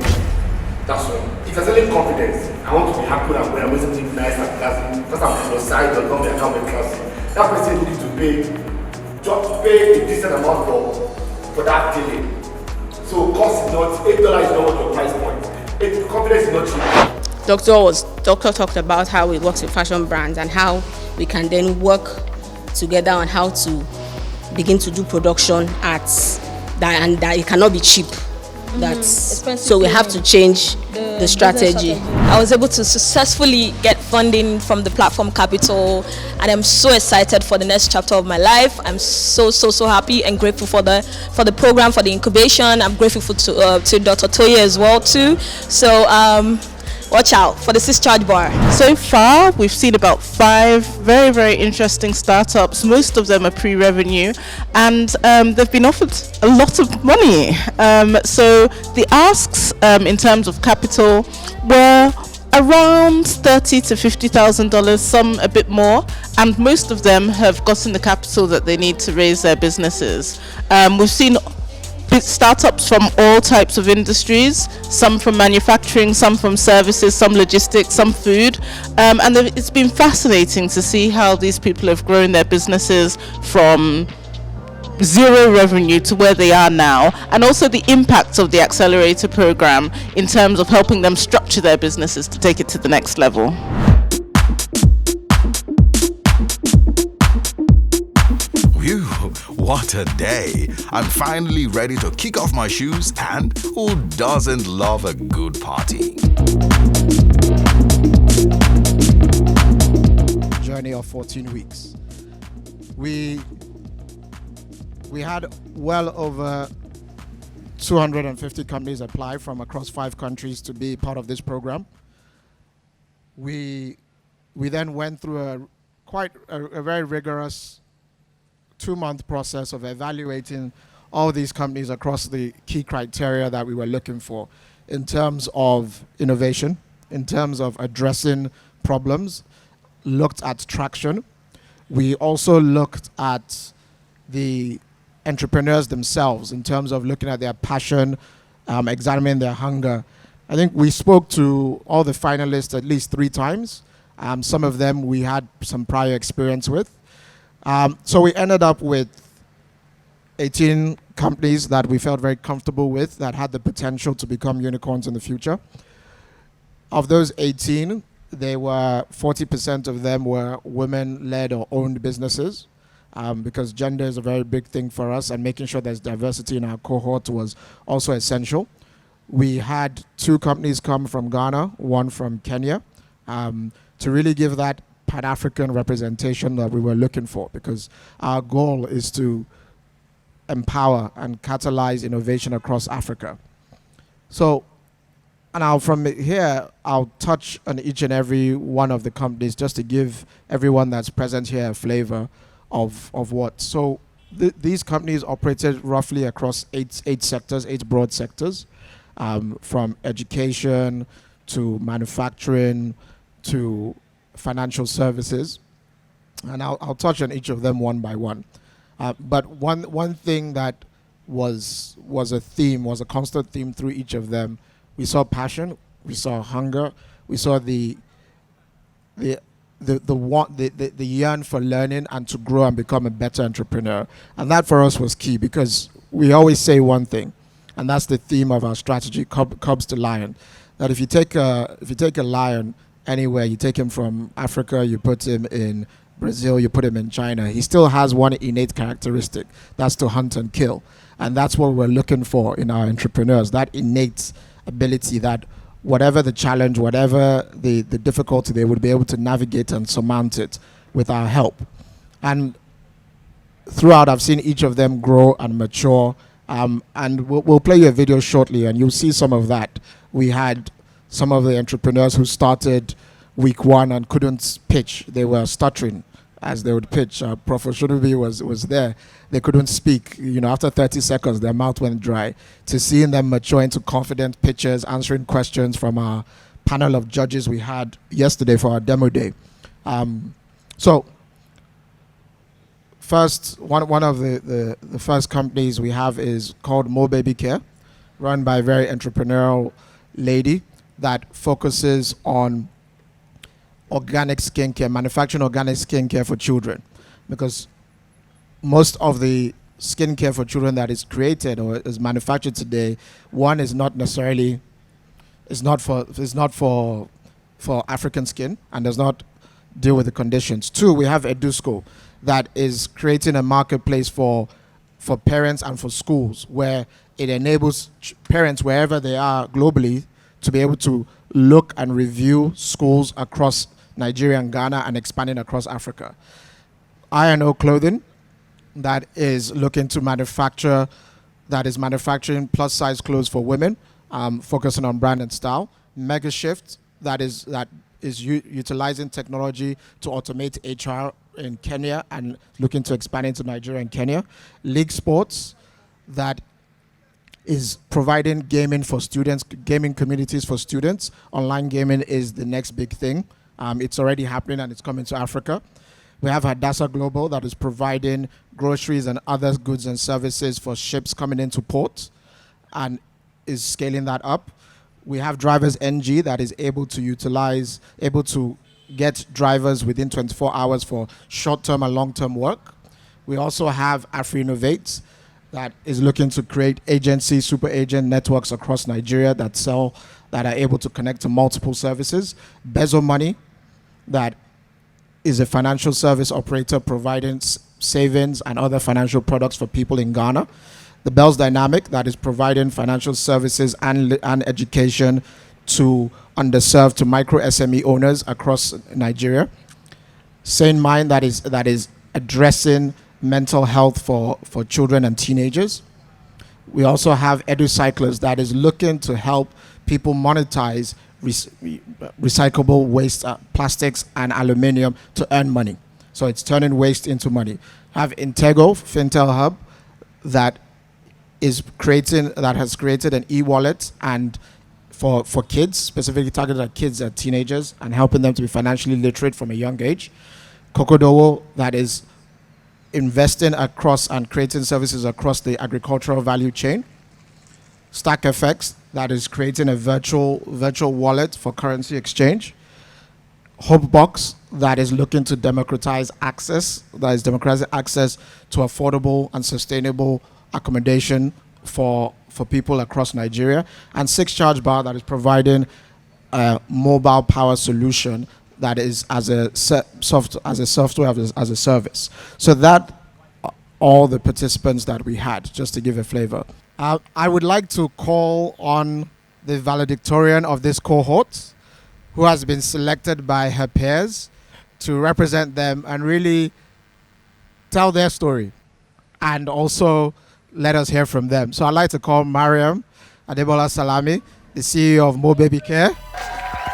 That's all. If you're selling confidence, I want to be happy and when I'm doing something nice and classy, because I'm from your side, or not be account classy. That person needs to pay a decent amount for that dealing. So cost is not $8 is not what your price point. Confidence is not cheap. Doctor talked about how it works with fashion brands and how we can then work together on how to begin to do production at that, and that it cannot be cheap. So we have to change the strategy. I was able to successfully get funding from the Platform Capital, and I'm so excited for the next chapter of my life. I'm so happy and grateful for the program, for the incubation. I'm grateful to Dr. Toye as well too. So watch out for the Charge Bar. So far, we've seen about 5 very, very interesting startups. Most of them are pre-revenue, and they've been offered a lot of money. So the asks in terms of capital were around $30,000 to $50,000, some a bit more, and most of them have gotten the capital that they need to raise their businesses. We've seen startups from all types of industries, some from manufacturing, some from services, some logistics, some food, and it's been fascinating to see how these people have grown their businesses from zero revenue to where they are now, and also the impact of the accelerator program in terms of helping them structure their businesses to take it to the next level. Phew, what a day. I'm finally ready to kick off my shoes, and who doesn't love a good party? Journey of 14 weeks. We had well over 250 companies apply from across 5 countries to be part of this program. We then went through a very rigorous 2-month process of evaluating all these companies across the key criteria that we were looking for in terms of innovation, in terms of addressing problems, looked at traction. We also looked at the entrepreneurs themselves in terms of looking at their passion, examining their hunger. I think we spoke to all the finalists at least 3 times. Some of them we had some prior experience with. So we ended up with 18 companies that we felt very comfortable with that had the potential to become unicorns in the future. Of those 18, 40% of them were women-led or owned businesses, because gender is a very big thing for us, and making sure there's diversity in our cohort was also essential. We had 2 companies come from Ghana, 1 from Kenya, to really give that Pan-African representation that we were looking for, because our goal is to empower and catalyze innovation across Africa. So, and from here, I'll touch on each and every one of the companies just to give everyone that's present here a flavor of what. So these companies operated roughly across 8 sectors, 8 broad sectors, from education to manufacturing to financial services, and I'll touch on each of them one by one. But one thing that was a constant theme through each of them. We saw passion, we saw hunger, we saw the yearn for learning and to grow and become a better entrepreneur, and that for us was key, because we always say one thing: And that's the theme of our strategy, Cubs to Lion. That if you take a lion anywhere, you take him from Africa, you put him in Brazil, you put him in China, he still has one innate characteristic. That's to hunt and kill. And that's what we're looking for in our entrepreneurs, that innate ability that whatever the challenge, whatever the difficulty, they would be able to navigate and surmount it with our help. And throughout, I've seen each of them grow and mature. And we'll play you a video shortly, and you'll see some of that. We had some of the entrepreneurs who started week one and couldn't pitch. They were stuttering as they would pitch. Prof. Oshunubi was there. They couldn't speak. After 30 seconds, their mouth went dry. To seeing them mature into confident pitchers, answering questions from our panel of judges we had yesterday for our demo day. So first, one of the first companies we have is called Mo Baby Care, run by a very entrepreneurial lady that focuses on organic skincare, manufacturing organic skincare for children, because most of the skincare for children that is created or is manufactured today, one is not necessarily is not for African skin and does not deal with the conditions. Two, we have EduSchool that is creating a marketplace for parents and for schools, where it enables parents wherever they are globally to be able to look and review schools across Nigeria and Ghana and expanding across Africa. I&O Clothing, that is looking to manufacturing plus size clothes for women, focusing on brand and style. Mega Shift, that is utilizing technology to automate HR in Kenya and looking to expand into Nigeria and Kenya. League Sports, that is providing gaming for students, gaming communities for students. Online gaming is the next big thing. It's already happening and it's coming to Africa. We have Hadassah Global that is providing groceries and other goods and services for ships coming into port and is scaling that up. We have Drivers NG that is able to get drivers within 24 hours for short-term and long-term work. We also have AfriInnovate that is looking to create super agent networks across Nigeria that are able to connect to multiple services. Bezo Money, that is a financial service operator providing savings and other financial products for people in Ghana. The Bells Dynamic, that is providing financial services and education to underserved, to micro SME owners across Nigeria. Sane Mind, that is addressing mental health for children and teenagers. We also have EduCyclers, that is looking to help people monetize recyclable waste, plastics and aluminium to earn money. So it's turning waste into money. Have Intego, Fintel Hub, that has created an e-wallet and for kids, specifically targeted at kids and teenagers and helping them to be financially literate from a young age. Kokodowo, that is investing across and creating services across the agricultural value chain. StackFX, that is creating a virtual wallet for currency exchange. Hopebox, that is looking to democratize access to affordable and sustainable accommodation for people across Nigeria. And Six Charge Bar, that is providing a mobile power solution that is as a software as a service. So that all the participants that we had, just to give a flavor. I would like to call on the valedictorian of this cohort, who has been selected by her peers to represent them and really tell their story and also let us hear from them. So I'd like to call Mariam Adebola Salami, the CEO of Mo Baby Care.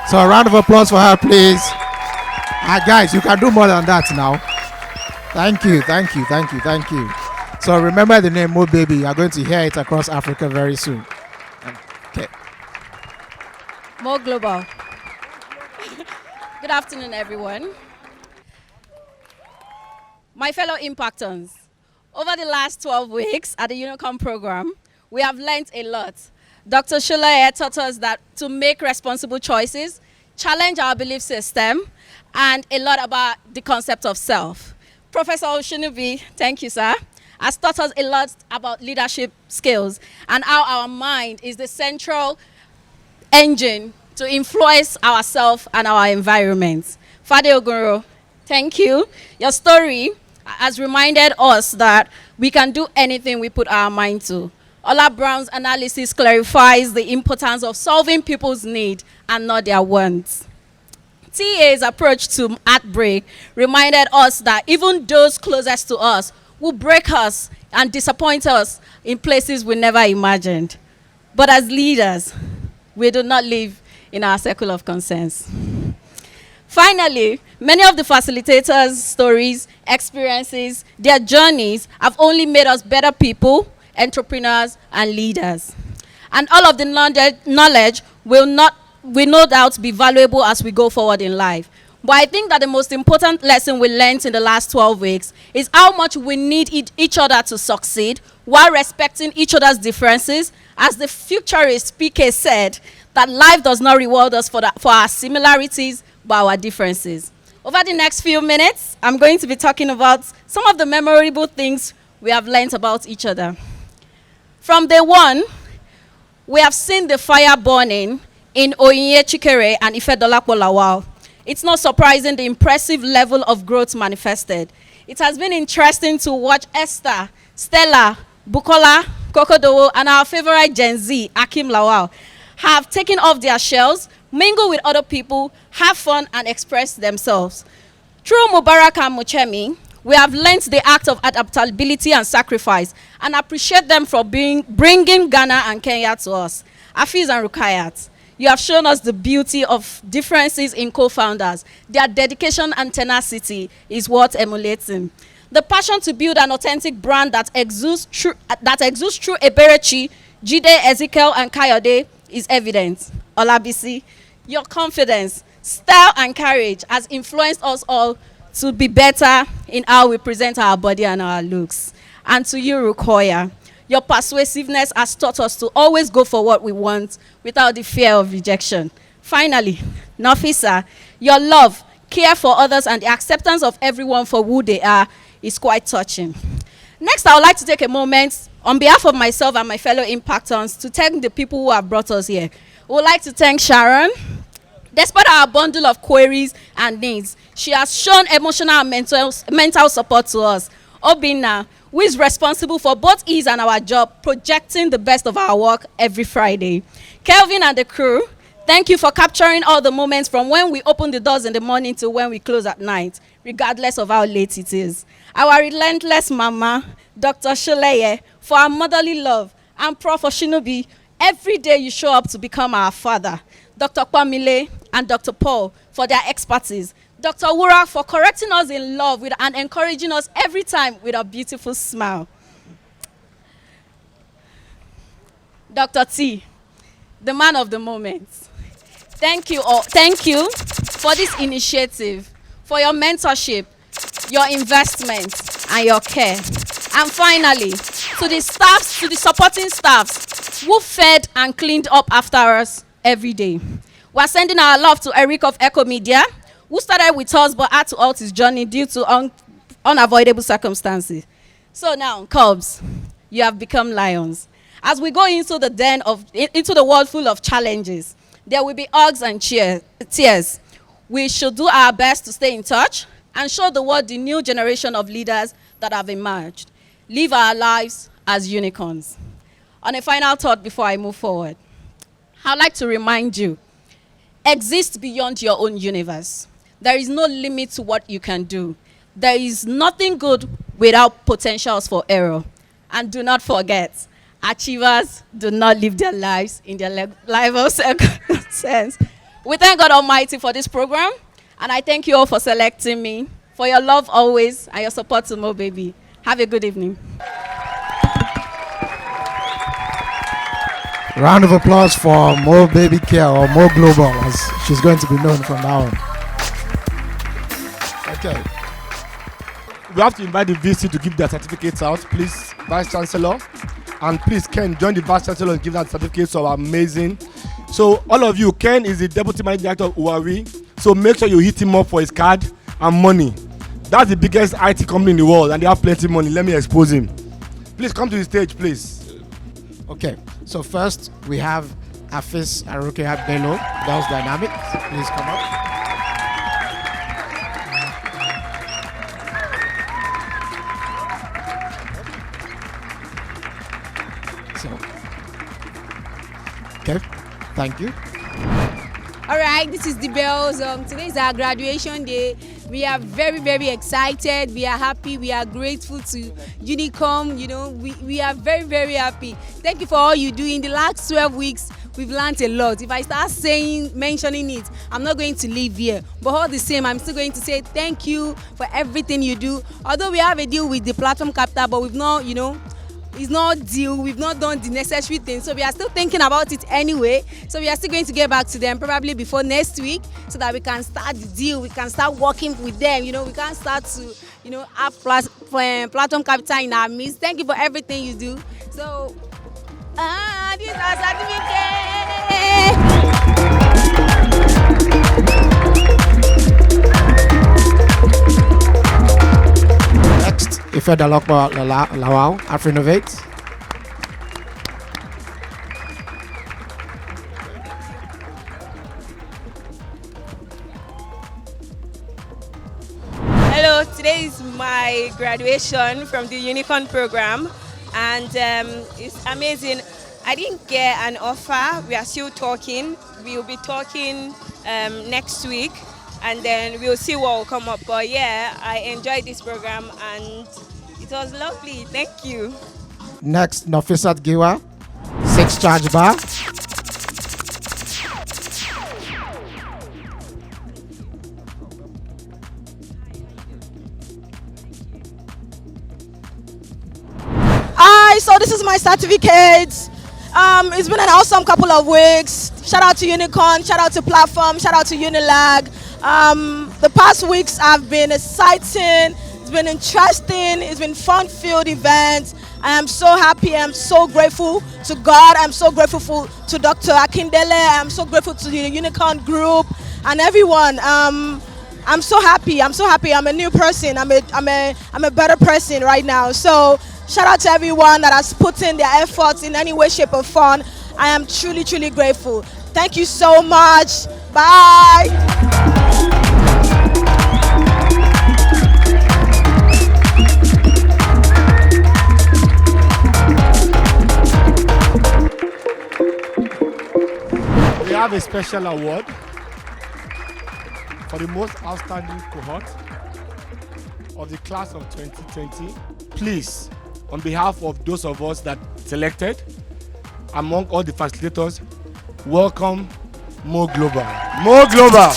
So a round of applause for her, please. Guys, you can do more than that now. Thank you. So remember the name Mo Baby. You're going to hear it across Africa very soon. Okay. More global. Good afternoon, everyone. My fellow impactors, over the last 12 weeks at the Unicom program, we have learned a lot. Dr. Shulaye taught us that to make responsible choices, challenge our belief system, and a lot about the concept of self. Professor Oshunubi, thank you, sir, has taught us a lot about leadership skills and how our mind is the central engine to influence ourselves and our environment. Fade Ogunro, thank you. Your story has reminded us that we can do anything we put our mind to. Ola Brown's analysis clarifies the importance of solving people's needs and not their wants. TA's approach to heartbreak reminded us that even those closest to us will break us and disappoint us in places we never imagined. But as leaders, we do not live in our circle of concerns. Finally, many of the facilitators' stories, experiences, their journeys have only made us better people, entrepreneurs, and leaders. And all of the knowledge will no doubt be valuable as we go forward in life. But I think that the most important lesson we learned in the last 12 weeks is how much we need each other to succeed while respecting each other's differences. As the futurist PK said, that life does not reward us for our similarities, but our differences. Over the next few minutes, I'm going to be talking about some of the memorable things we have learned about each other. From day one, we have seen the fire burning in Oyinye Chikere and Ifedolapo Lawal. It's not surprising the impressive level of growth manifested. It has been interesting to watch Esther, Stella, Bukola, Kokodowo, and our favorite Gen Z, Akim Lawal, have taken off their shells, mingle with other people, have fun, and express themselves. Through Mubarak and Muchemi, we have learnt the act of adaptability and sacrifice and appreciate them for bringing Ghana and Kenya to us. Afiz and Rukayat, you have shown us the beauty of differences in co-founders. Their dedication and tenacity is worth emulating. The passion to build an authentic brand that exudes through Eberechi, Jide, Ezekiel, and Kayode is evident. Olabisi, your confidence, style, and courage has influenced us all to be better in how we present our body and our looks. And to you, Rukoya, your persuasiveness has taught us to always go for what we want without the fear of rejection. Finally, Nafisa, your love, care for others, and the acceptance of everyone for who they are is quite touching. Next, I would like to take a moment on behalf of myself and my fellow Impactons to thank the people who have brought us here. We would like to thank Sharon. Despite our bundle of queries and needs, she has shown emotional and mental support to us. Obina, who is responsible for both ease and our job, projecting the best of our work every Friday. Kelvin and the crew, thank you for capturing all the moments from when we open the doors in the morning to when we close at night, regardless of how late it is. Our relentless mama, Dr. Sholeye, for our motherly love, and Prof. Oshinobi, every day you show up to become our father. Dr. Kwamile and Dr. Paul for their expertise. Dr. Wura for correcting us in love and encouraging us every time with a beautiful smile. Dr. T, the man of the moment. Thank you all. Thank you for this initiative, for your mentorship, your investment, and your care. And finally, to the staffs, to the supporting staffs who fed and cleaned up after us every day. We're sending our love to Eric of Echo Media, who started with us but had to halt his journey due to unavoidable circumstances. So now, Cubs, you have become lions. As we go into the world full of challenges, there will be hugs and tears. We should do our best to stay in touch and show the world the new generation of leaders that have emerged. Live our lives as unicorns. On a final thought before I move forward, I'd like to remind you, exist beyond your own universe. There is no limit to what you can do. There is nothing good without potentials for error. And do not forget, achievers do not live their lives in their level sense. We thank God Almighty for this program, and I thank you all for selecting me, for your love always, and your support to Mo Baby. Have a good evening. Round of applause for Mo Baby Care, or Mo Global, as she's going to be known from now on. Okay. We have to invite the VC to give their certificates out, please, Vice Chancellor. And please, Ken, join the Vice Chancellor and give that certificate. So amazing. So all of you, Ken is the Deputy Managing Director of Huawei. So make sure you hit him up for his card and money. That's the biggest IT company in the world, and they have plenty of money. Let me expose him. Please come to the stage, please. Okay, so first we have Afis Arukeha Bello, Girls Dynamics. Please come up. So, okay, thank you. All right, this is the Bells. Today is our graduation day. We are very, very excited. We are happy. We are grateful to Unicom. You know, we are very, very happy. Thank you for all you do. In the last 12 weeks, we've learned a lot. If I start mentioning it, I'm not going to leave here. But all the same, I'm still going to say thank you for everything you do. Although we have a deal with the platform capital, but we've not, it's not deal. We've not done the necessary things, so we are still thinking about it anyway. So we are still going to get back to them probably before next week, so that we can start the deal. We can start working with them. We can start to, have platform capital in our midst. Thank you for everything you do. So, this is our certificate. Next, Ife Dalokba Lawal, Afrinnovate. Hello, today is my graduation from the Unicorn program, and it's amazing. I didn't get an offer. We are still talking. We'll be talking next week, and then we'll see what will come up. But yeah, I enjoyed this program and it was lovely. Thank you. Next, Nafisat Giwa, 6 Charge Bar. Hi, so this is my certificate. It's been an awesome couple of weeks. Shout out to Unicorn, shout out to Platform, shout out to Unilag. The past weeks have been exciting, it's been interesting, it's been fun-filled events. I am so happy, I'm so grateful to God, I'm so grateful to Dr. Akindele, I'm so grateful to the Unicorn group and everyone. I'm so happy, I'm a new person, I'm a better person right now. So shout out to everyone that has put in their efforts in any way, shape or form. I am truly, truly grateful. Thank you so much. Bye. We have a special award for the most outstanding cohort of the class of 2020. Please, on behalf of those of us that selected, among all the facilitators, welcome Mo Global. Mo Global!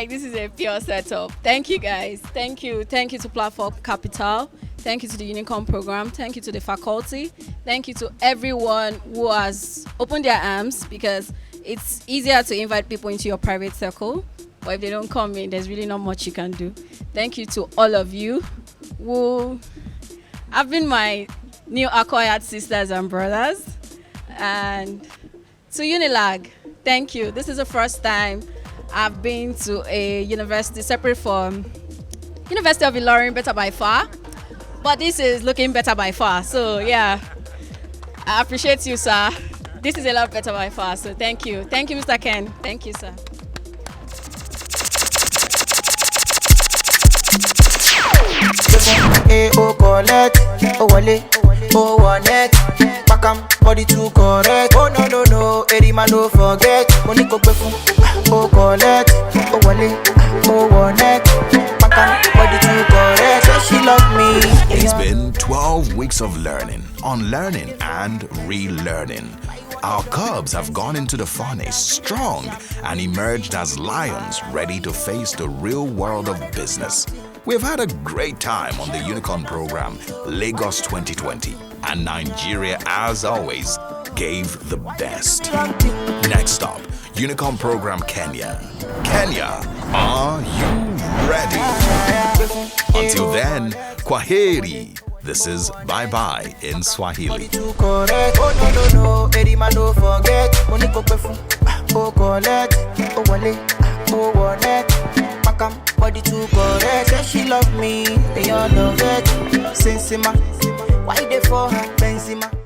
This is a pure setup. Thank you guys. Thank you to Platform Capital. Thank you to the Unicorn program. Thank you to the faculty. Thank you to everyone who has opened their arms, because it's easier to invite people into your private circle, but if they don't come in, there's really not much you can do. Thank you to all of you who have been my new acquired sisters and brothers. And to Unilag, thank you. This is the first time I've been to a university separate from University of Ilorin, better by far. But this is looking better by far. So yeah, I appreciate you, sir. This is a lot better by far. So thank you. Thank you, Mr. Ken. Thank you, sir. Body too correct. Oh no, Erima no forget. Money go pay oh collect, oh wale, oh connect. Body too correct. So she love me. It's been 12 weeks of learning, unlearning, and relearning. Our cubs have gone into the furnace strong and emerged as lions ready to face the real world of business. We've had a great time on the Unicorn program, Lagos 2020, and Nigeria, as always, gave the best. Next up, Unicorn program Kenya. Kenya, are you ready. Until then, kwaheri. This is bye-bye in Swahili. Correct. Oh no no no, Eddie man don't forget. Money go pay for. Oh collect. Oh wale. Oh wallet. Makam body too correct. Say she love me, they all love it. Sensima. Why they for her Benzema?